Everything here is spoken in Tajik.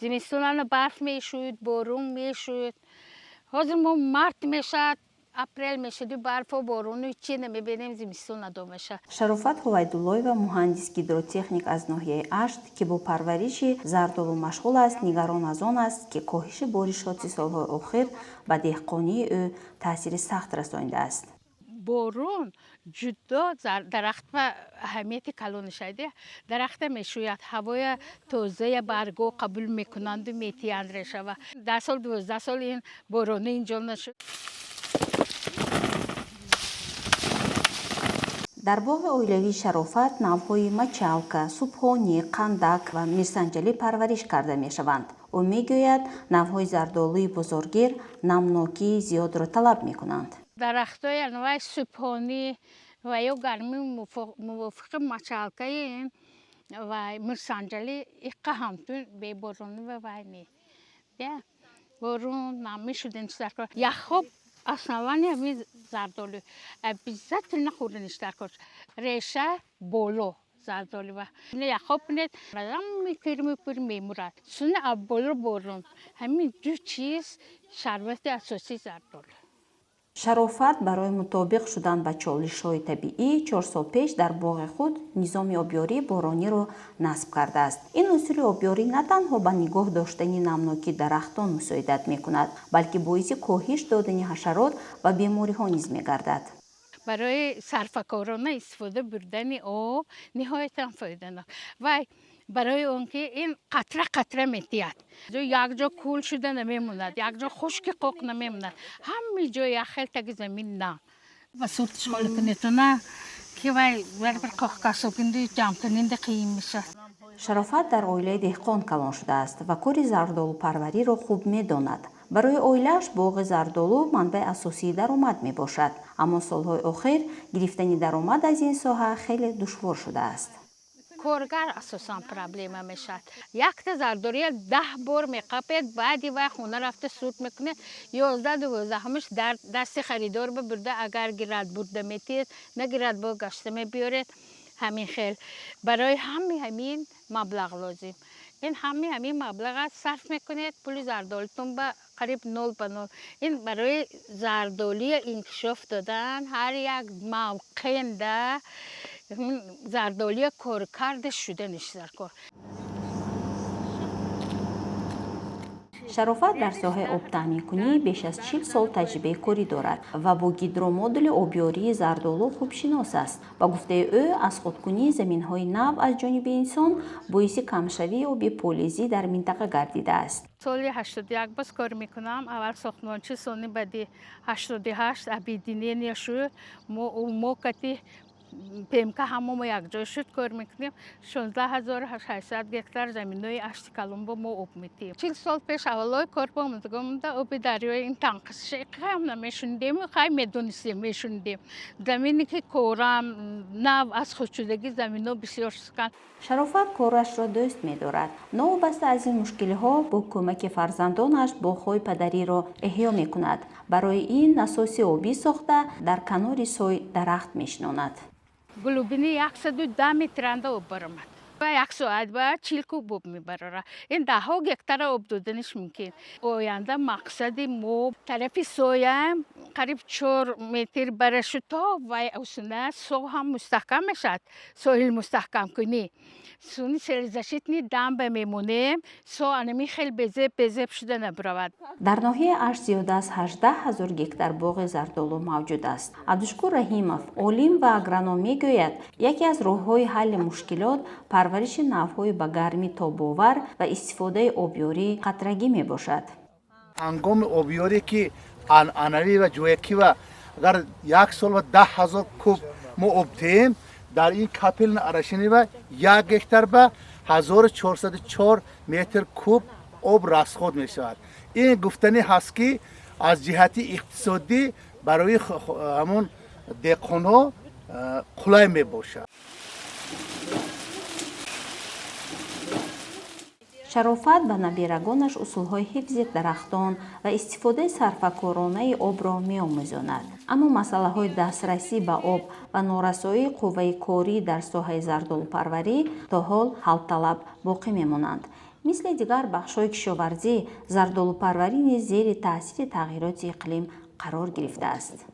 زمستونان برف میشود، بارون میشود. حاضر ما مارت میشد، اپریل میشد، برف و بارون چی نمیبینیم، زمستون ندامشه. شرافت ҳувайдуллоева муҳандис гидротехник аз ноҳияи Ашт ки бо парвариши зардолу машғул аст, нигарон аз он аст ки коҳиши боришоти солҳои охир ба деҳқонии ӯ таъсири сахт расонидааст. بارون جدا درخت و اهمیت کلان شده درخت میشوید هوای تازه برگو قبول میکنند و میتیند رشه و 10 سال 12 سال این بارون اینجا نشد. дар боғи оилавии Шарофат навъҳои мачалка, субҳонӣ, қандак ва мирсанҷалӣ парвариш карда мешаванд. ӯ мегӯяд навъҳои зардолии бузургир намнокии зиёдро талаб мекунанд. درختای انواع سوپانی و یا گرمی موافق مچالکای این و مرسنجلی ایقا همتون به بارون و وینی بارون نمیشودن سرکار یا خوب اصنوانی همین زردالو بیزت نخوردنش درکار ریشه بولو زردالو و یا خوب نید مدام میکرم میمورد سونه ابولو بارون همین دو چیز شربت اساسی زردالو. Шарофат барои мутобиқ шудан ба чолишҳои табиӣ 4 сол пеш дар боғи худ низоми обёрии борониро насб кардааст. Ин усули обёрӣ на танҳо ба нигоҳ доштани намнокии дарахтон мусоидат мекунад, балки боиси коҳиш додани ҳашарот ва бемориҳо низ мегардад. برای صرفه‌کارانه استفاده بردن آب نهایتاً فایده‌ناک و برای آنکه این قطره قطره میتیاد یک جا کول شده نمیموند، یک جا خشک قوق نمیموند، همه جا یخل تگ زمین نه و صورتش مال کنیتونه که وای بر قوق کاسوکندی جمع کننده قیم میشه. Шарофат дар оилаи деҳқон калон шудааст ва кори зардолупарвариро хуб медонад. барои оилааш боғи зардолу манбаи асосии даромад мебошад, аммо солҳои охир гирифтани даромад аз ин соҳа хеле душвор шудааст. کارگر اساساً پرابلم میشد. یک تا زرداری 10 بار میقاپد بعدی وقت خونه رفته سود میکنه 11 12 همش در دست خریدار ببرده اگر گیرد برده میتید نگیرد با گشته میبیارد همین خیل برای همین مبلغ لازم این همین مبلغ صرف میکنید پول زردالتون به قریب 0 به 0 این برای زردالی انکشاف دادن هر یک موقع ده زردالی کارکرد شدنش در کار. Шарофат дар соҳаи обтаъминкунӣ беш аз 40 сол таҷрибаи корӣ дорад ва бо гидромодули обёрии зардолу хубшинос аст. Ба гуфтаи ӯ, аз худкунии заминҳои нав аз ҷониби инсон боиси камшавии оби полизӣ дар минтақа гардидааст. соли 81 باز کار میکنم اول ساختمانچی سانی بعدی 88 ابیدینی شد ما کتی پیمکه همه یک جای شد کار میکنیم 16800 گکتار زمینای اشتی کلمبو ما آب میتیم 40 سال پیش اولای کار بامدگم ده آب دریای این تنقش خیلی نمیشوندیم خیلی میدونستیم میشوندیم زمینی که کارم نو از خودشدگی زمینو بسیار سکن. Шарофат корашро дӯст медорад. Новобаста аз ин мушкилиҳо бо кӯмаки фарзандонаш боғҳои падариро эҳё мекунад. Барои ин насоси обӣ сохта дар канори сой дарахт мешинонад. گلوبینی 110 مترنده آب برآمد و 1 ساعت بعد 40 کوب آب میبره این 10 گکتار آب دادنش ممکن آینده مقصد ما طرف سویم قریب 4 متر برش تا و اوسنه سو هم مستحکم میشد ساحل مستحکم کنی سونی سرزشتنی دم بمیمونه سو انمی خیلی بزب شده نبرود. дар ноҳияи Аш зиёда аз 18000 гектар боғи зардолу мавҷуд аст. Абдушкур Раҳимов, олим ва агроном мегӯяд, яке аз роҳҳои ҳалли мушкилот парвариши навъҳои ба гармӣ тобовар ва истифодаи обёрии қатрагӣ мебошад. ҳангоми обёре ки анъанавӣ ва ҷоякӣ ва агар 1 сол ва 10000 куб мо об диҳем дар ин капелни арашинӣ ва 1 гектар ба 1404 метр куб об расход мешавад. ин гуфтанӣ ҳаст ки аз ҷиҳати иқтисодӣ барои ҳамон деҳқонҳо қулай мебошад. Шарофат ба набирагонаш усулҳои ҳифзи дарахтон ва истифодаи сарфакоронаи обро меомӯзонад. Аммо масъалаҳои дастрасӣ ба об ва норасоии қувваи корӣ дар соҳаи зардолупарварӣ то ҳол ҳалталаб боқӣ мемонанд. мисли дигар бахшҳои кишоварзӣ зардолупарварӣ низ зери таъсири тағйироти иқлим қарор гирифтааст.